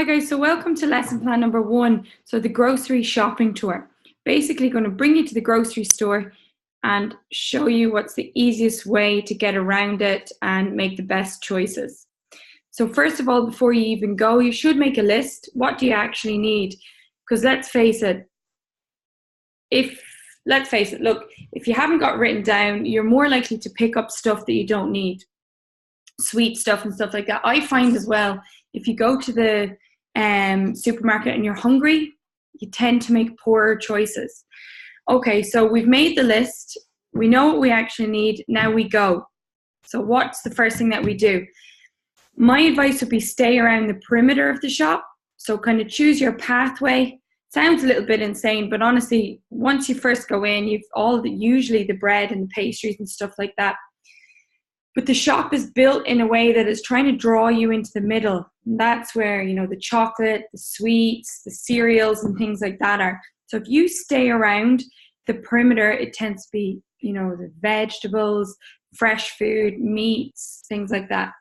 Hi guys, so welcome to lesson plan number 1. So the grocery shopping tour. Basically going to bring you to the grocery store and show you what's the easiest way to get around it and make the best choices. So first of all, before you even go, you should make a list. What do you actually need? Because let's face it, look, if you haven't got it written down, you're more likely to pick up stuff that you don't need. Sweet stuff and stuff like that. I find as well, if you go to the supermarket and you're hungry, you tend to make poorer choices. Okay, so we've made the list. We know what we actually need. Now we go. So what's the first thing that we do? My advice would be stay around the perimeter of the shop. So kind of choose your pathway. Sounds a little bit insane, but honestly, once you first go in, you've usually the bread and the pastries and stuff like that. But the shop is built in a way that is trying to draw you into the middle. And that's where, the chocolate, the sweets, the cereals and things like that are. So if you stay around the perimeter, it tends to be, the vegetables, fresh food, meats, things like that.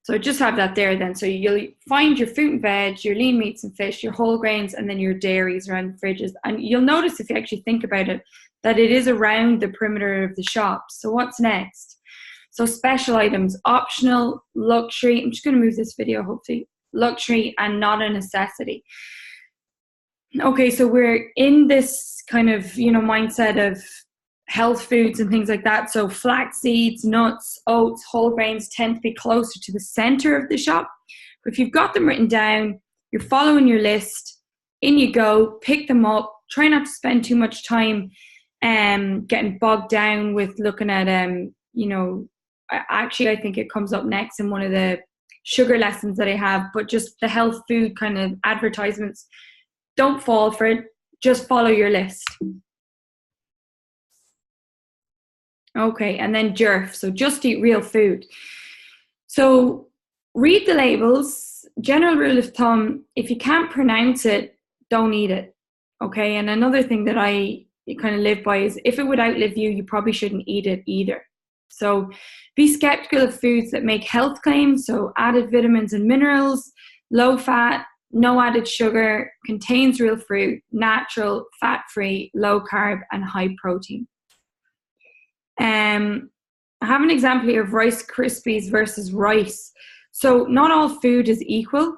So just have that there then. So you'll find your fruit and veg, your lean meats and fish, your whole grains, and then your dairies around the fridges. And you'll notice, if you actually think about it, that it is around the perimeter of the shop. So what's next? So special items, optional, luxury. I'm just going to move this video, hopefully. Luxury and not a necessity. Okay, so we're in this kind of, mindset of health foods and things like that. So flax seeds, nuts, oats, whole grains tend to be closer to the center of the shop. But if you've got them written down, you're following your list, in you go, pick them up. Try not to spend too much time getting bogged down with looking at, I think it comes up next in one of the sugar lessons that I have, but just the health food kind of advertisements. Don't fall for it. Just follow your list. Okay, and then JERF, so just eat real food. So read the labels. General rule of thumb, if you can't pronounce it, don't eat it. Okay, and another thing that I kind of live by is, if it would outlive you, you probably shouldn't eat it either. So be skeptical of foods that make health claims, so added vitamins and minerals, low fat, no added sugar, contains real fruit, natural, fat-free, low carb, and high protein. I have an example here of Rice Krispies versus rice. So not all food is equal,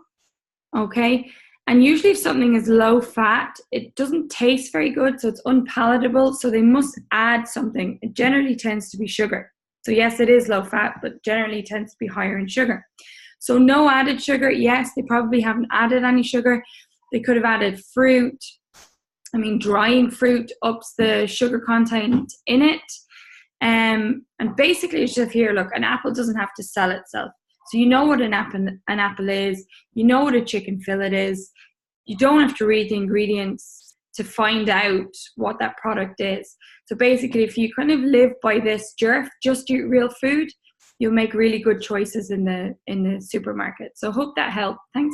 okay? And usually if something is low fat, it doesn't taste very good, so it's unpalatable, so they must add something. It generally tends to be sugar. So yes, it is low fat, but generally tends to be higher in sugar. So no added sugar. Yes, they probably haven't added any sugar. They could have added fruit. Drying fruit ups the sugar content in it. And basically it's just here, look, an apple doesn't have to sell itself. So you know what an apple is. You know what a chicken fillet is. You don't have to read the ingredients to find out what that product is. So basically, if you kind of live by this JERF, just eat real food, you'll make really good choices in the supermarket. So hope that helped. Thanks.